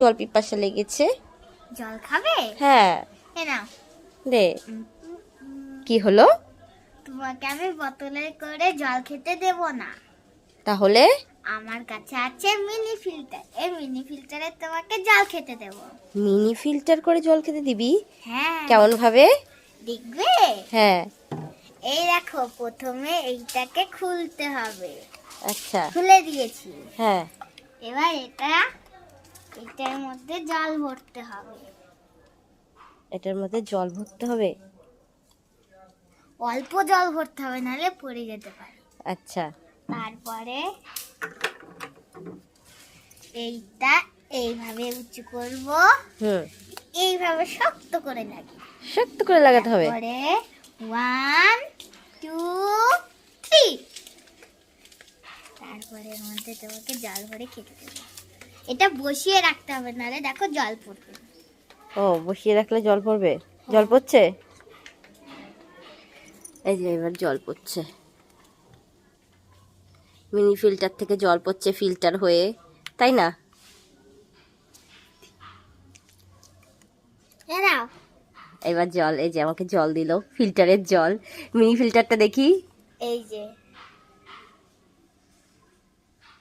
জল পিপাসা লেগেছে। জল খাবে? হ্যাঁ। এ নাও। দে। কি হলো? তোমাকে আমি বোতলে করে জল খেতে দেব না। তাহলে? আমার কাছে আছে মিনি ফিল্টার। এই মিনি ফিল্টারে তোমাকে জল খেতে দেব। মিনি ফিল্টার করে জল খেতে দিবি? হ্যাঁ। কেমন ভাবে? দেখবে? হ্যাঁ। এই দেখো, প্রথমে এইটাকে খুলতে হবে। আচ্ছা। খুলে দিয়েছি। হ্যাঁ। এবার এটার মধ্যে জল ভরতে হবে। এটার মধ্যে জল ভরতে হবে? অল্প জল ভরতে হবে, নাহলে পড়ে যেতে পারে। আচ্ছা। তারপরে এইটা এইভাবে উঁচু করব। এইভাবে শক্ত করে লাগি। শক্ত করে লাগাতে হবে? তারপরে 1 2 3। তারপরে এর মধ্যে তোমাকে জল ভরে খেতে দেবে। এটা বসিয়ে রাখতে হবে, নাহলে দেখো জল পড়বে। ও, বসিয়ে রাখলে জল পড়বে? জল পড়ছে? এই যে এবার জল পড়ছে, মিনি ফিল্টার থেকে জল পড়ছে ফিল্টার হয়ে, তাই না? এবার জল, এই যে আমাকে জল দিল, ফিল্টারের জল। মিনি ফিল্টারটা দেখি। এই যে